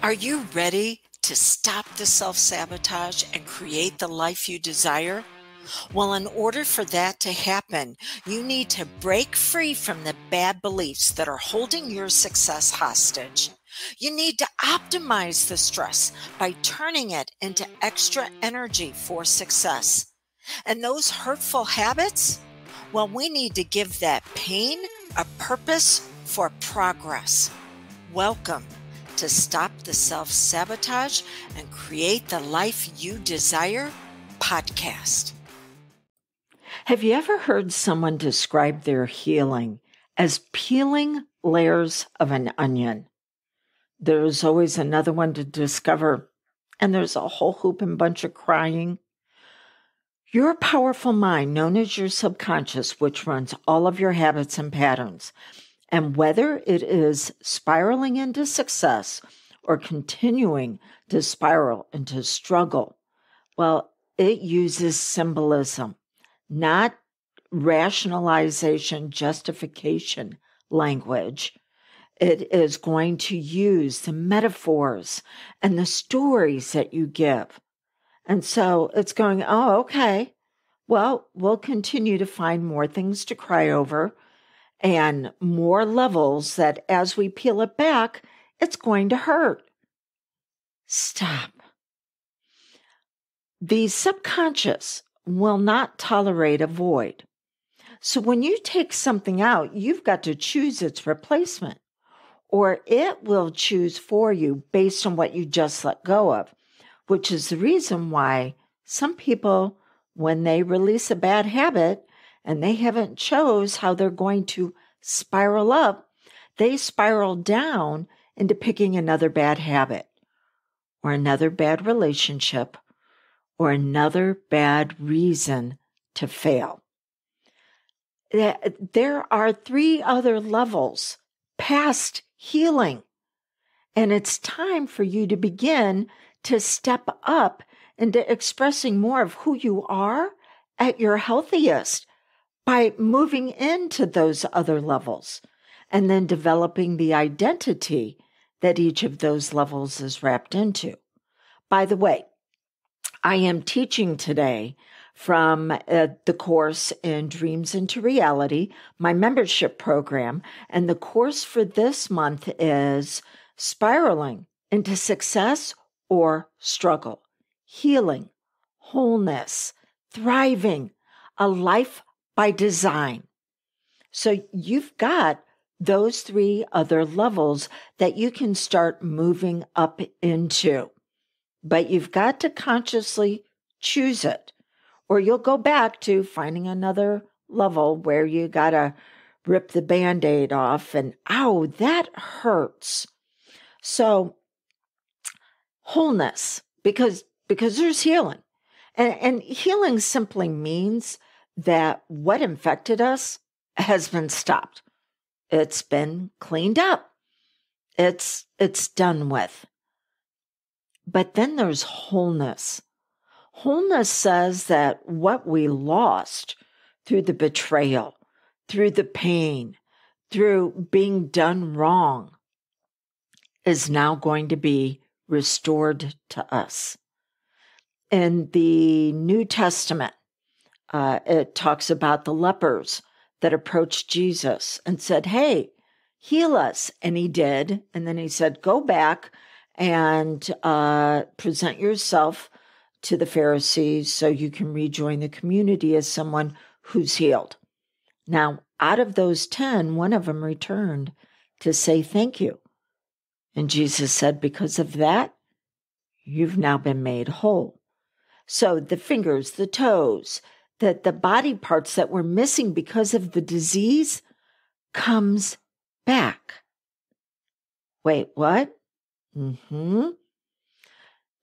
Are you ready to stop the self-sabotage and create the life you desire? Well, in order for that to happen, you need to break free from the bad beliefs that are holding your success hostage. You need to optimize the stress by turning it into extra energy for success. And those hurtful habits? Well, we need to give that pain a purpose for progress. Welcome to Stop the Self-Sabotage and Create the Life You Desire podcast. Have you ever heard someone describe their healing as peeling layers of an onion? There's always another one to discover, and there's a whole hoop and bunch of crying. Your powerful mind, known as your subconscious, which runs all of your habits and patterns, and whether it is spiraling into success or continuing to spiral into struggle, well, it uses symbolism, not rationalization, justification language. It is going to use the metaphors and the stories that you give. And so it's going, oh, okay, well, we'll continue to find more things to cry over and more levels that as we peel it back, it's going to hurt. Stop. The subconscious will not tolerate a void. So when you take something out, you've got to choose its replacement, or it will choose for you based on what you just let go of, which is the reason why some people, when they release a bad habit, and they haven't chose how they're going to spiral up, they spiral down into picking another bad habit or another bad relationship or another bad reason to fail. There are 3 other levels past healing, and it's time for you to begin to step up into expressing more of who you are at your healthiest, by moving into those other levels and then developing the identity that each of those levels is wrapped into. By the way, I am teaching today from the course in Dreams into Reality, my membership program, and the course for this month is Spiraling into Success or Struggle, Healing, Wholeness, Thriving, a Life by Design. So you've got those 3 other levels that you can start moving up into, but you've got to consciously choose it, or you'll go back to finding another level where you got to rip the Band-Aid off and, ow, that hurts. So wholeness, because there's healing, and healing simply means that what infected us has been stopped. It's been cleaned up. It's done with. But then there's wholeness. Wholeness says that what we lost through the betrayal, through the pain, through being done wrong, is now going to be restored to us. In the New Testament, it talks about the lepers that approached Jesus and said, hey, heal us. And he did. And then he said, go back and present yourself to the Pharisees so you can rejoin the community as someone who's healed. Now, out of those 10, one of them returned to say thank you. And Jesus said, because of that, you've now been made whole. So the fingers, the toes, the body parts that were missing because of the disease comes back. Wait, what?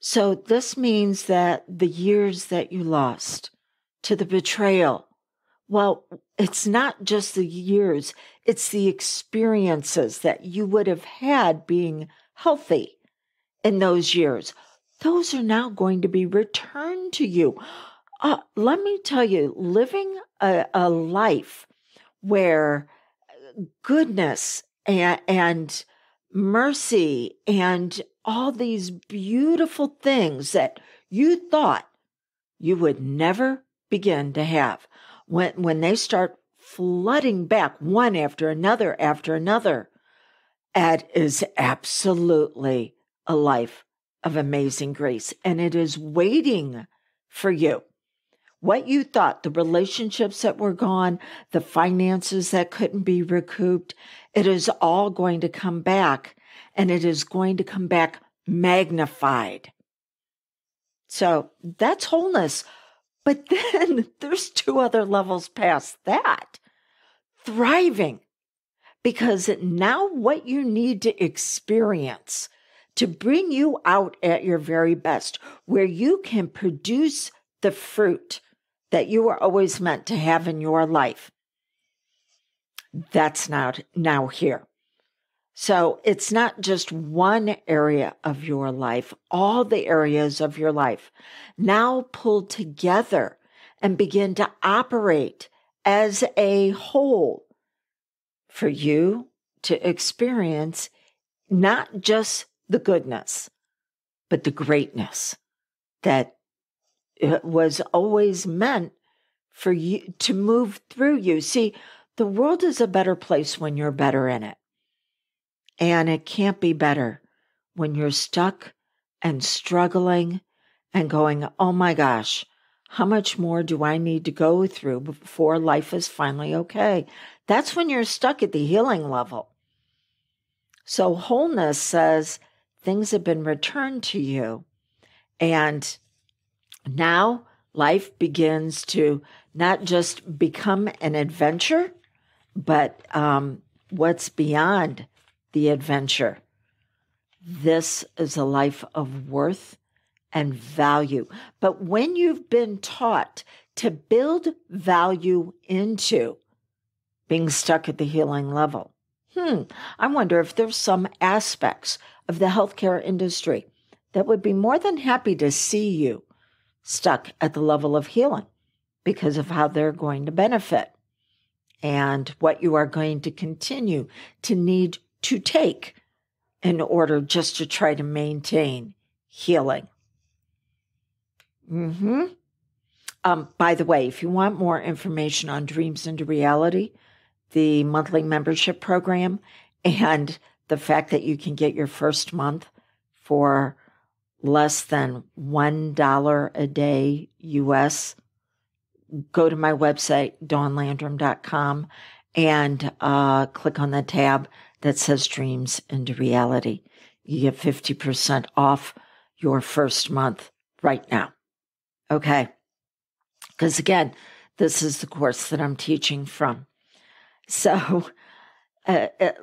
So this means that the years that you lost to the betrayal, well, it's not just the years, it's the experiences that you would have had being healthy in those years. Those are now going to be returned to you. Let me tell you, living a life where goodness and mercy and all these beautiful things that you thought you would never begin to have. When they start flooding back one after another, it is absolutely a life of amazing grace. And it is waiting for you. What you thought, the relationships that were gone, the finances that couldn't be recouped, it is all going to come back, and it is going to come back magnified. So that's wholeness. But then there's two other levels past that. Thriving. Because now what you need to experience to bring you out at your very best, where you can produce the fruit that you were always meant to have in your life, that's now here. So it's not just one area of your life, all the areas of your life now pull together and begin to operate as a whole for you to experience not just the goodness, but the greatness that it was always meant for you to move through you. See, the world is a better place when you're better in it. And it can't be better when you're stuck and struggling and going, oh my gosh, how much more do I need to go through before life is finally okay? That's when you're stuck at the healing level. So wholeness says things have been returned to you, and now life begins to not just become an adventure, but what's beyond the adventure. This is a life of worth and value. But when you've been taught to build value into being stuck at the healing level, I wonder if there's some aspects of the healthcare industry that would be more than happy to see you stuck at the level of healing because of how they're going to benefit and what you are going to continue to need to take in order just to try to maintain healing. By the way, if you want more information on Dreams into Reality, the monthly membership program, and the fact that you can get your first month for less than $1 a day US, go to my website, dawnlandrum.com, and click on the tab that says Dreams into Reality. You get 50% off your first month right now. Okay. Because again, this is the course that I'm teaching from. So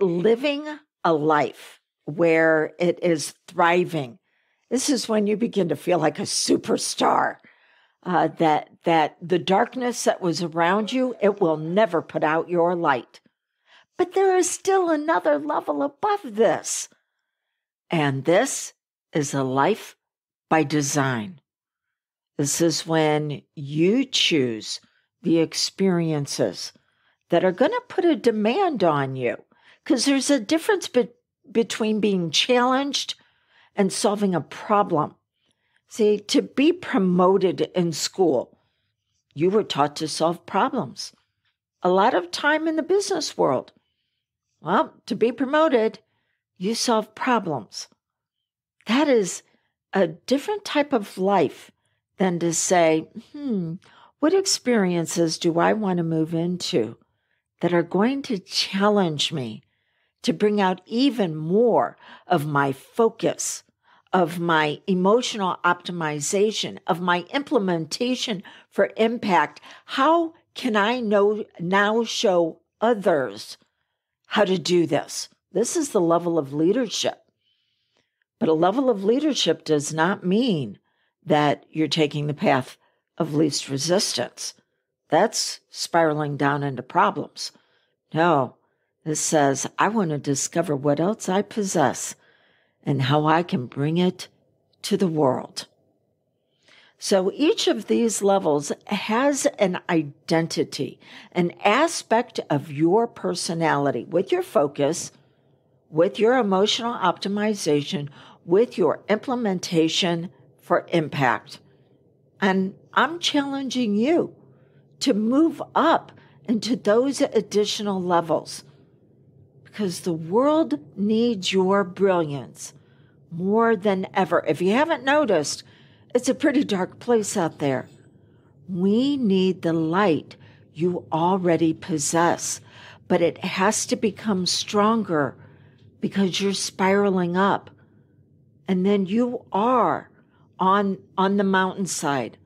living a life where it is thriving, this is when you begin to feel like a superstar. That the darkness that was around you, it will never put out your light. But there is still another level above this. And this is a life by design. This is when you choose the experiences that are going to put a demand on you. Because there's a difference between being challenged and solving a problem. See, to be promoted in school, you were taught to solve problems. A lot of time in the business world, well, to be promoted, you solve problems. That is a different type of life than to say, what experiences do I want to move into that are going to challenge me to bring out even more of my focus, of my emotional optimization, of my implementation for impact? How can I now show others how to do this? This is the level of leadership. But a level of leadership does not mean that you're taking the path of least resistance. That's spiraling down into problems. No, this says, I want to discover what else I possess and how I can bring it to the world. So each of these levels has an identity, an aspect of your personality with your focus, with your emotional optimization, with your implementation for impact. And I'm challenging you to move up into those additional levels because the world needs your brilliance more than ever. If you haven't noticed, it's a pretty dark place out there. We need the light you already possess, but it has to become stronger because you're spiraling up. And then you are on the mountainside,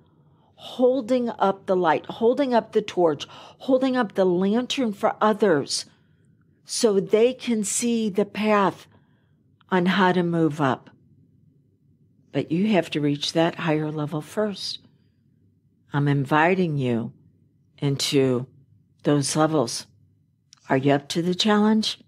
holding up the light, holding up the torch, holding up the lantern for others so they can see the path on how to move up. But you have to reach that higher level first. I'm inviting you into those levels. Are you up to the challenge?